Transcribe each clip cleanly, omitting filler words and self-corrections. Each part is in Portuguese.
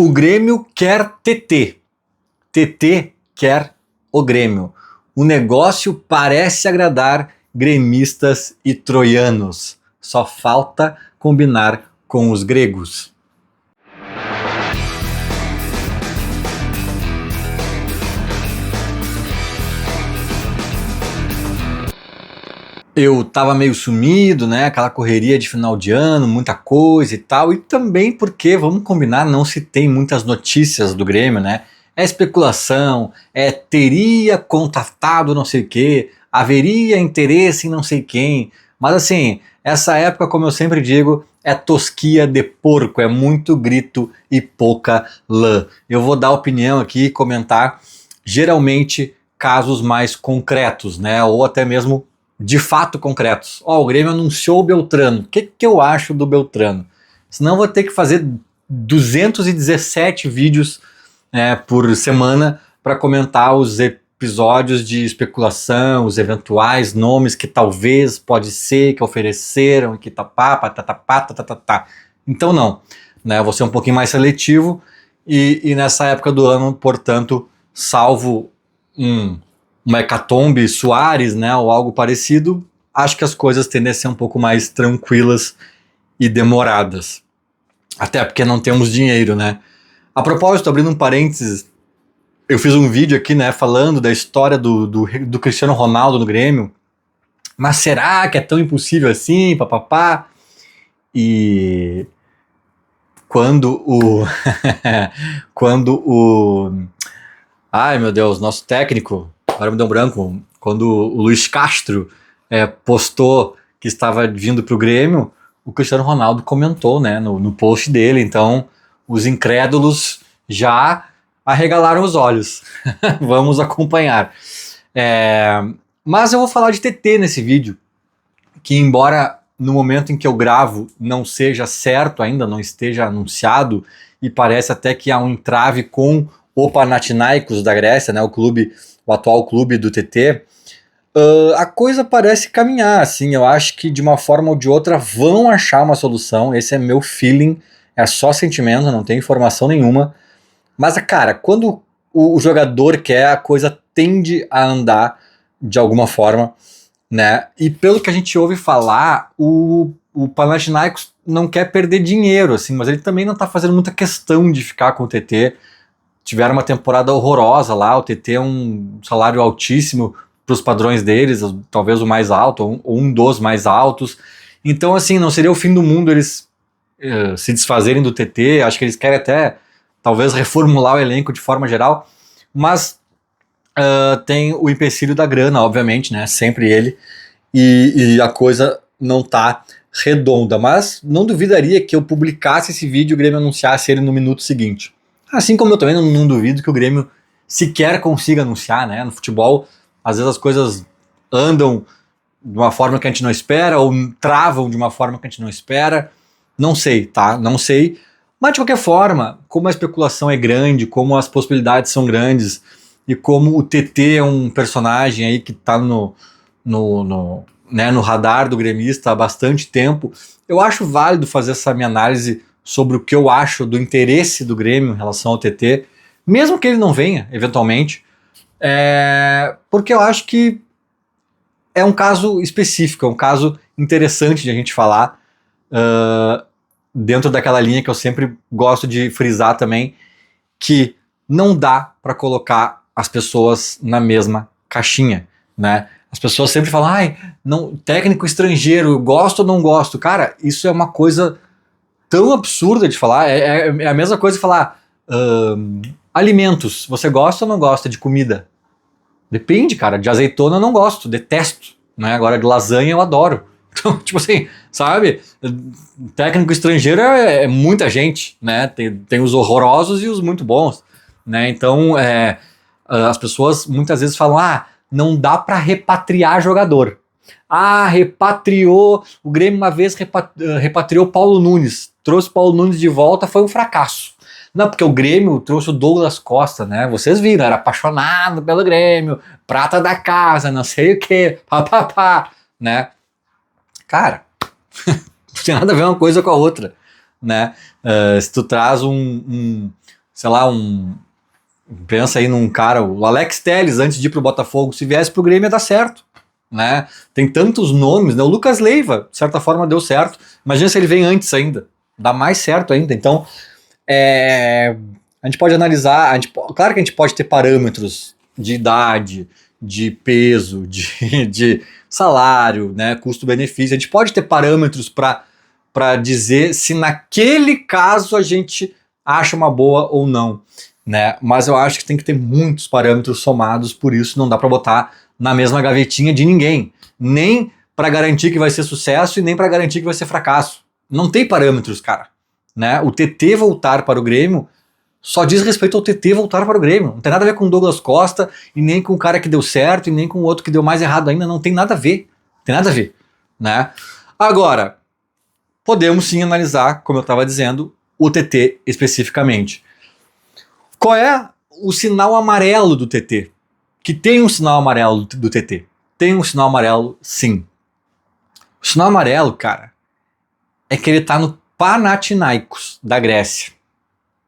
O Grêmio quer TT. TT quer o Grêmio. O negócio parece agradar gremistas e troianos. Só falta combinar com os gregos. Eu tava meio sumido, né? Aquela correria de final de ano, muita coisa e tal. E também porque, vamos combinar, não se tem muitas notícias do Grêmio, né? É especulação, teria contatado não sei o quê, haveria interesse em não sei quem. Mas assim, essa época, como eu sempre digo, é tosquia de porco, é muito grito e pouca lã. Eu vou dar opinião aqui e comentar, geralmente, casos mais concretos, né? Ou até mesmo de fato concretos. O Grêmio anunciou o Beltrano. O que eu acho do Beltrano? Senão eu vou ter que fazer 217 vídeos por semana para comentar os episódios de especulação, os eventuais nomes que talvez, pode ser, que ofereceram, que tá. Então não, né? Eu vou ser um pouquinho mais seletivo e nessa época do ano, portanto, salvo uma hecatombe Soares, né, ou algo parecido, acho que as coisas tendem a ser um pouco mais tranquilas e demoradas. Até porque não temos dinheiro, né? A propósito, abrindo um parênteses, eu fiz um vídeo aqui, né, falando da história do Cristiano Ronaldo no Grêmio. Mas será que é tão impossível assim, papapá? E quando ai meu Deus, nosso técnico, agora me deu um branco, quando o Luiz Castro postou que estava vindo para o Grêmio, o Cristiano Ronaldo comentou, né, no post dele. Então os incrédulos já arregalaram os olhos. Vamos acompanhar. Mas eu vou falar de TT nesse vídeo, que embora no momento em que eu gravo não seja certo ainda, não esteja anunciado, e parece até que há um entrave com o Panathinaikos da Grécia, né, o atual clube do TT, a coisa parece caminhar, assim. Eu acho que de uma forma ou de outra vão achar uma solução. Esse é meu feeling, é só sentimento, não tem informação nenhuma. Mas, cara, quando o jogador quer, a coisa tende a andar de alguma forma, né? E pelo que a gente ouve falar, o Panathinaikos não quer perder dinheiro, assim, mas ele também não tá fazendo muita questão de ficar com o TT. Tiveram uma temporada horrorosa lá, o TT é um salário altíssimo para os padrões deles, talvez o mais alto, ou um dos mais altos. Então, assim, não seria o fim do mundo eles se desfazerem do TT. Acho que eles querem até, talvez, reformular o elenco de forma geral, mas tem o empecilho da grana, obviamente, né? Sempre ele, e a coisa não tá redonda. Mas não duvidaria que eu publicasse esse vídeo e o Grêmio anunciasse ele no minuto seguinte. Assim como eu também não duvido que o Grêmio sequer consiga anunciar, né? No futebol, às vezes as coisas andam de uma forma que a gente não espera, ou travam de uma forma que a gente não espera. Não sei, tá? Não sei. Mas de qualquer forma, como a especulação é grande, como as possibilidades são grandes, e como o TT é um personagem aí que tá no radar do gremista há bastante tempo, eu acho válido fazer essa minha análise sobre o que eu acho do interesse do Grêmio em relação ao TT, mesmo que ele não venha, eventualmente, porque eu acho que é um caso específico, é um caso interessante de a gente falar, dentro daquela linha que eu sempre gosto de frisar também, que não dá para colocar as pessoas na mesma caixinha, né? As pessoas sempre falam, não, técnico estrangeiro, gosto ou não gosto? Cara, isso é uma coisa tão absurda de falar. É a mesma coisa de falar alimentos, você gosta ou não gosta de comida? Depende, cara. De azeitona eu não gosto, detesto, né? Agora de lasanha eu adoro. Então, tipo assim, sabe? Técnico estrangeiro é muita gente, né? Tem os horrorosos e os muito bons, né? Então, as pessoas muitas vezes falam, não dá pra repatriar jogador. Repatriou, o Grêmio uma vez repatriou Paulo Nunes, trouxe Paulo Nunes de volta, foi um fracasso. Não, porque o Grêmio trouxe o Douglas Costa, né? Vocês viram, era apaixonado pelo Grêmio, prata da casa, não sei o que, papapá, né? Cara, não tem nada a ver uma coisa com a outra, né? Se tu traz sei lá, pensa aí num cara, o Alex Telles, antes de ir pro Botafogo, se viesse pro Grêmio ia dar certo, né? Tem tantos nomes, né? O Lucas Leiva, de certa forma, deu certo. Imagina se ele vem antes ainda, dá mais certo ainda. Então, a gente pode analisar, claro que a gente pode ter parâmetros de idade, de peso, de salário, né, custo-benefício. A gente pode ter parâmetros para dizer se naquele caso a gente acha uma boa ou não, né? Mas eu acho que tem que ter muitos parâmetros somados, por isso não dá para botar na mesma gavetinha de ninguém, nem para garantir que vai ser sucesso e nem para garantir que vai ser fracasso. Não tem parâmetros, cara, né? O TT voltar para o Grêmio só diz respeito ao TT voltar para o Grêmio. Não tem nada a ver com o Douglas Costa, e nem com o cara que deu certo, e nem com o outro que deu mais errado ainda. Não tem nada a ver. Tem nada a ver, né? Agora, podemos sim analisar, como eu estava dizendo, o TT especificamente. Qual é o sinal amarelo do TT? Que tem um sinal amarelo do TT. Tem um sinal amarelo, sim. O sinal amarelo, cara, é que ele tá no Panathinaikos da Grécia.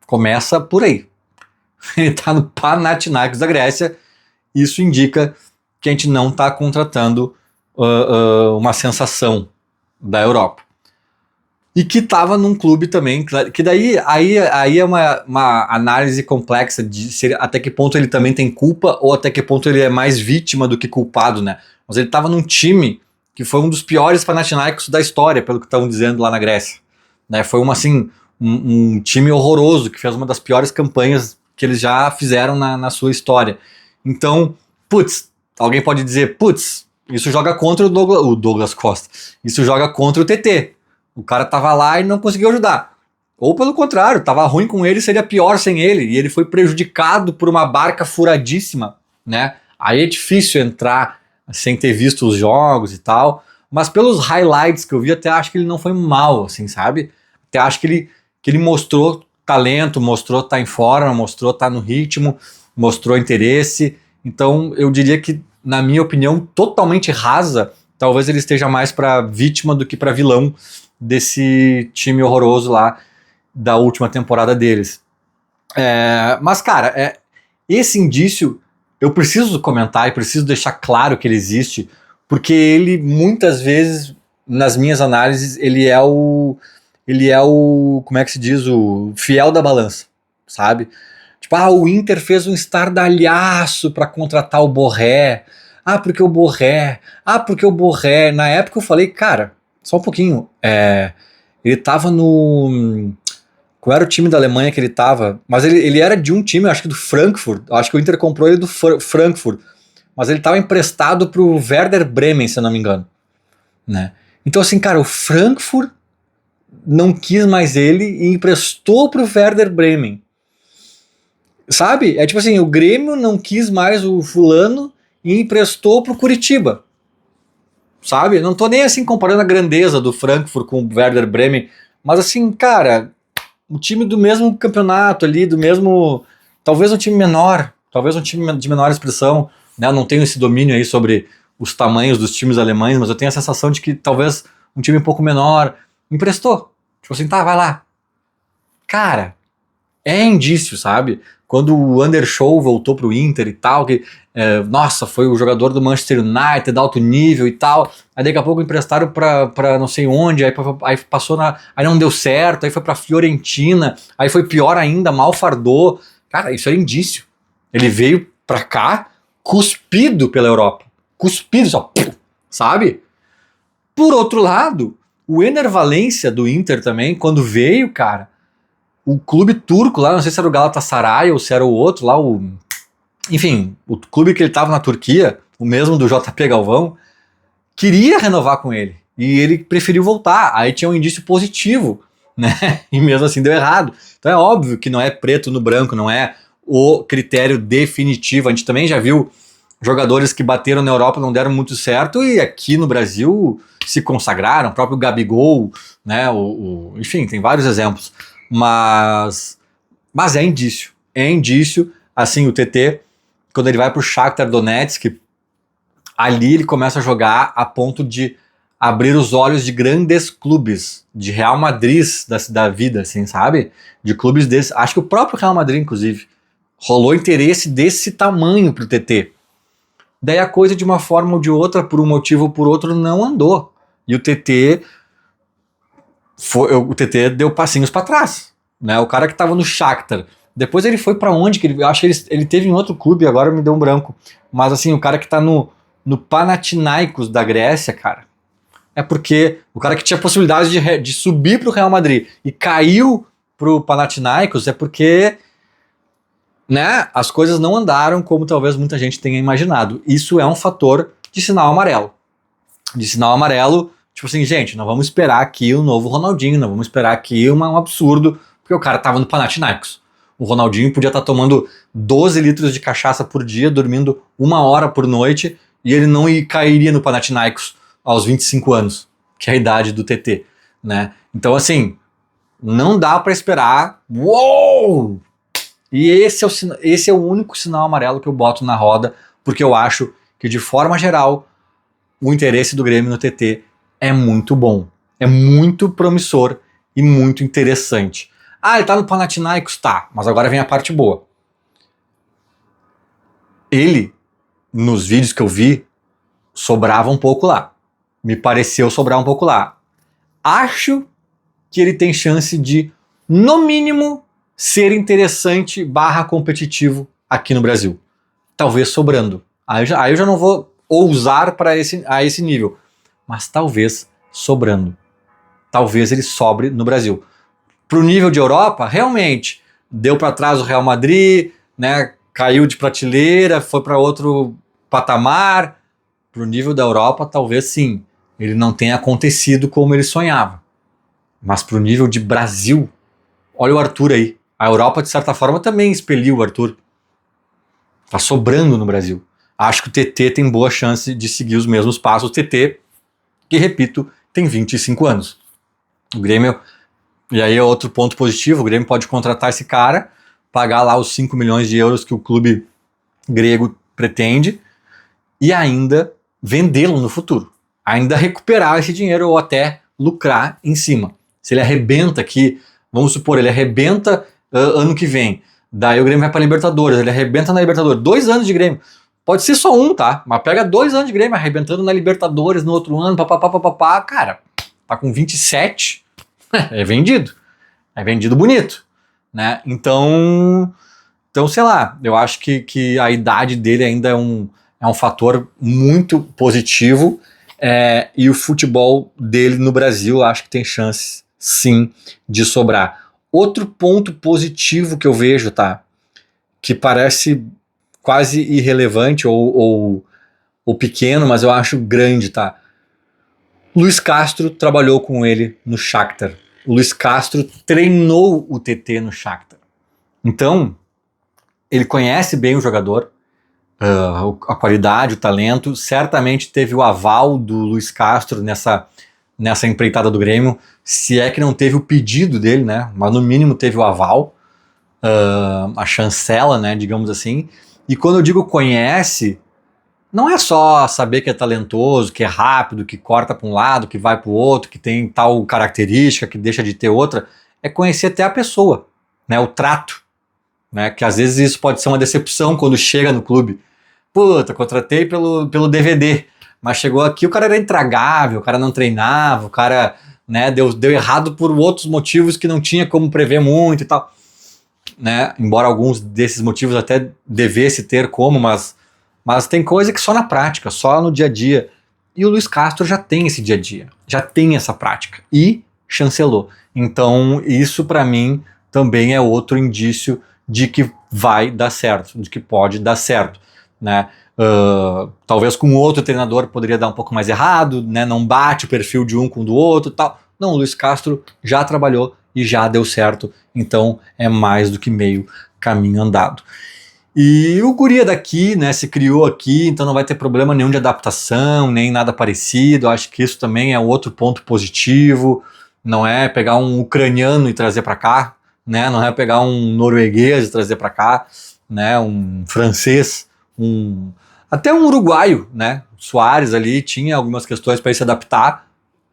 Começa por aí. Ele está no Panathinaikos da Grécia. Isso indica que a gente não está contratando uma sensação da Europa. E que estava num clube também, que daí aí é uma análise complexa de até que ponto ele também tem culpa ou até que ponto ele é mais vítima do que culpado, né? Mas ele estava num time que foi um dos piores Panathinaikos da história, pelo que estão dizendo lá na Grécia, né? Foi um time horroroso, que fez uma das piores campanhas que eles já fizeram na sua história. Então, alguém pode dizer, isso joga contra o Douglas Costa, isso joga contra o TT. O cara tava lá e não conseguiu ajudar. Ou pelo contrário, tava ruim com ele, seria pior sem ele, e ele foi prejudicado por uma barca furadíssima, né? Aí é difícil entrar sem ter visto os jogos e tal, mas pelos highlights que eu vi, até acho que ele não foi mal, assim, sabe? Até acho que ele mostrou talento, mostrou estar em forma, mostrou estar no ritmo, mostrou interesse. Então eu diria que, na minha opinião, totalmente rasa, talvez ele esteja mais para vítima do que para vilão desse time horroroso lá da última temporada deles. Mas, cara, esse indício eu preciso comentar e preciso deixar claro que ele existe, porque ele, muitas vezes, nas minhas análises, ele é o, como é que se diz, o fiel da balança, sabe? Tipo, o Inter fez um estardalhaço para contratar o Borré. Porque o Borré. Na época eu falei, cara, só um pouquinho. Ele tava no... Qual era o time da Alemanha que ele tava? Mas ele era de um time, acho que do Frankfurt. Acho que o Inter comprou ele do Frankfurt. Mas ele tava emprestado pro Werder Bremen, se eu não me engano, né? Então, assim, cara, o Frankfurt não quis mais ele e emprestou pro Werder Bremen. Sabe? É tipo assim, o Grêmio não quis mais o fulano e emprestou pro Curitiba. Sabe? Não tô nem assim comparando a grandeza do Frankfurt com o Werder Bremen, mas assim, cara, um time do mesmo campeonato ali, do mesmo... Talvez um time menor, talvez um time de menor expressão, né? Eu não tenho esse domínio aí sobre os tamanhos dos times alemães, mas eu tenho a sensação de que talvez um time um pouco menor emprestou. Tipo assim, tá, vai lá. Cara, é indício, sabe? Quando o Andershow voltou pro Inter e tal, que, nossa, foi o jogador do Manchester United, alto nível e tal, aí daqui a pouco emprestaram pra não sei onde, aí passou aí não deu certo, aí foi pra Fiorentina, aí foi pior ainda, mal fardou. Cara, isso é indício. Ele veio pra cá cuspido pela Europa. Cuspido, só, sabe? Por outro lado, o Ener Valencia do Inter também, quando veio, cara, o clube turco lá, não sei se era o Galatasaray ou se era o outro lá, enfim, o clube que ele estava na Turquia, o mesmo do JP Galvão, queria renovar com ele. E ele preferiu voltar. Aí tinha um indício positivo, né? E mesmo assim deu errado. Então é óbvio que não é preto no branco, não é o critério definitivo. A gente também já viu jogadores que bateram na Europa, não deram muito certo, e aqui no Brasil se consagraram, o próprio Gabigol, né? Enfim, tem vários exemplos. Mas é indício. É indício, assim, o TT, quando ele vai pro Shakhtar Donetsk, ali ele começa a jogar a ponto de abrir os olhos de grandes clubes, de Real Madrid da vida, assim, sabe? De clubes desses. Acho que o próprio Real Madrid, inclusive, rolou interesse desse tamanho pro TT. Daí a coisa, de uma forma ou de outra, por um motivo ou por outro, não andou. E o TT deu passinhos para trás, né? O cara que tava no Shakhtar, depois ele foi para onde? Eu acho que ele teve em outro clube, agora me deu um branco. Mas assim, o cara que tá no Panathinaikos da Grécia, cara, é porque o cara que tinha possibilidade de subir pro Real Madrid e caiu pro Panathinaikos é porque, né, as coisas não andaram como talvez muita gente tenha imaginado. Isso é um fator de sinal amarelo. De sinal amarelo, tipo assim, gente, não vamos esperar aqui o novo Ronaldinho, não vamos esperar aqui um absurdo, porque o cara tava no Panathinaikos. O Ronaldinho podia estar tomando 12 litros de cachaça por dia, dormindo 1 hora por noite, e ele não cairia no Panathinaikos aos 25 anos, que é a idade do TT, né? Então, assim, não dá pra esperar. Uou! E esse é o único sinal amarelo que eu boto na roda, porque eu acho que, de forma geral, o interesse do Grêmio no TT é muito bom, é muito promissor e muito interessante. Ah, ele tá no Panathinaikos? Tá, mas agora vem a parte boa. Ele, nos vídeos que eu vi, sobrava um pouco lá. Me pareceu sobrar um pouco lá. Acho que ele tem chance de, no mínimo, ser interessante / competitivo aqui no Brasil. Talvez sobrando. Aí eu já não vou ousar a esse nível. Mas talvez sobrando. Talvez ele sobre no Brasil. Pro nível de Europa, realmente, deu para trás o Real Madrid, né? Caiu de prateleira, foi para outro patamar. Pro nível da Europa, talvez sim, ele não tenha acontecido como ele sonhava. Mas pro nível de Brasil, olha o Arthur aí. A Europa, de certa forma, também expeliu o Arthur. Tá sobrando no Brasil. Acho que o TT tem boa chance de seguir os mesmos passos. O TT, que, repito, tem 25 anos. O Grêmio, e aí é outro ponto positivo, o Grêmio pode contratar esse cara, pagar lá os 5 milhões de euros que o clube grego pretende, e ainda vendê-lo no futuro. Ainda recuperar esse dinheiro ou até lucrar em cima. Se ele arrebenta aqui, vamos supor, ele arrebenta ano que vem, daí o Grêmio vai para a Libertadores, ele arrebenta na Libertadores, 2 anos de Grêmio. Pode ser só um, tá? Mas pega 2 anos de Grêmio arrebentando na Libertadores no outro ano, papapá, cara, tá com 27, é vendido. É vendido bonito, né? Então, sei lá, eu acho que a idade dele ainda é um fator muito positivo, e o futebol dele no Brasil acho que tem chance, sim, de sobrar. Outro ponto positivo que eu vejo, tá? Que parece quase irrelevante ou pequeno, mas eu acho grande, tá? Luiz Castro trabalhou com ele no Shakhtar. O Luiz Castro treinou o TT no Shakhtar. Então, ele conhece bem o jogador, a qualidade, o talento. Certamente teve o aval do Luiz Castro nessa empreitada do Grêmio. Se é que não teve o pedido dele, né? Mas no mínimo teve o aval, a chancela, né? Digamos assim. E quando eu digo conhece, não é só saber que é talentoso, que é rápido, que corta para um lado, que vai para o outro, que tem tal característica, que deixa de ter outra. É conhecer até a pessoa, né? O trato, né? Que às vezes isso pode ser uma decepção quando chega no clube. Puta, contratei pelo DVD, mas chegou aqui, o cara era intragável, o cara não treinava, o cara, né, deu errado por outros motivos que não tinha como prever muito e tal, né? Embora alguns desses motivos até devesse ter como, mas tem coisa que só na prática, só no dia a dia. E o Luiz Castro já tem esse dia a dia, já tem essa prática e chancelou. Então isso para mim também é outro indício de que vai dar certo, de que pode dar certo, né? Talvez com outro treinador poderia dar um pouco mais errado, né? Não bate o perfil de um com o do outro, tal. Não, o Luiz Castro já trabalhou e já deu certo, então é mais do que meio caminho andado. E o guri é daqui, né, se criou aqui, então não vai ter problema nenhum de adaptação, nem nada parecido. Acho que isso também é outro ponto positivo. Não é pegar um ucraniano e trazer para cá, né? Não é pegar um norueguês e trazer para cá, né? Um francês, até um uruguaio, né? Soares ali tinha algumas questões para se adaptar,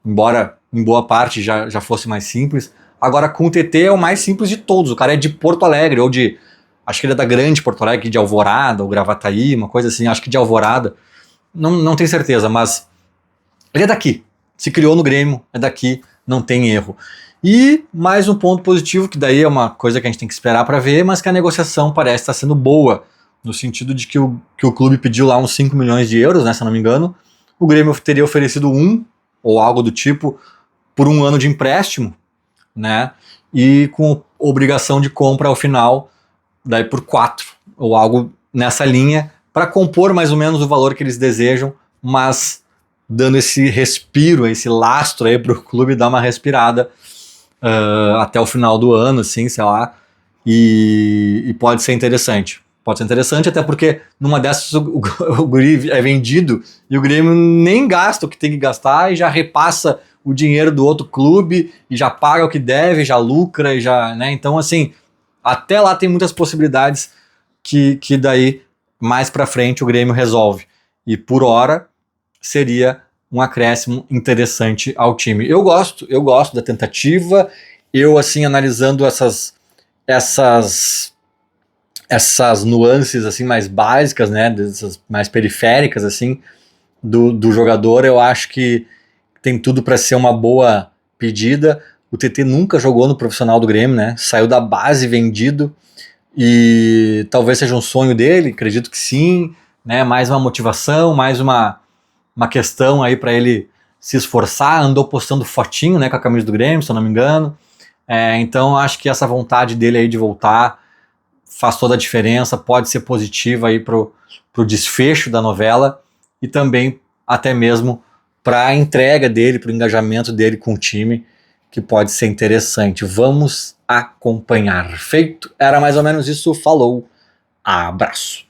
embora em boa parte já fosse mais simples. Agora com o TT é o mais simples de todos, o cara é de Porto Alegre, ou de, acho que ele é da grande Porto Alegre, de Alvorada, ou Gravataí, uma coisa assim, acho que de Alvorada, não tenho certeza, mas ele é daqui, se criou no Grêmio, é daqui, não tem erro. E mais um ponto positivo, que daí é uma coisa que a gente tem que esperar para ver, mas que a negociação parece estar sendo boa, no sentido de que o clube pediu lá uns 5 milhões de euros, né, se eu não me engano, o Grêmio teria oferecido ou algo do tipo, por 1 ano de empréstimo, né, e com obrigação de compra ao final, daí por 4, ou algo nessa linha, para compor mais ou menos o valor que eles desejam, mas dando esse respiro, esse lastro aí para o clube dar uma respirada até o final do ano, assim, sei lá, e pode ser interessante. Pode ser interessante, até porque numa dessas o Guri é vendido e o Grêmio nem gasta o que tem que gastar e já repassa o dinheiro do outro clube e já paga o que deve, já lucra e já, né? Então, assim, até lá tem muitas possibilidades que daí mais pra frente o Grêmio resolve. E por hora seria um acréscimo interessante ao time. Eu gosto da tentativa. Eu, assim, analisando essas nuances assim mais básicas, né, dessas mais periféricas assim do jogador, eu acho que tem tudo para ser uma boa pedida. O TT nunca jogou no profissional do Grêmio, né? Saiu da base vendido e talvez seja um sonho dele, acredito que sim, né? Mais uma motivação, mais uma questão aí para ele se esforçar. Andou postando fotinho, né, com a camisa do Grêmio, se eu não me engano. Então acho que essa vontade dele aí de voltar faz toda a diferença, pode ser positiva aí pro desfecho da novela e também até mesmo para a entrega dele, para o engajamento dele com o time, que pode ser interessante. Vamos acompanhar. Feito, era mais ou menos isso. Falou, abraço.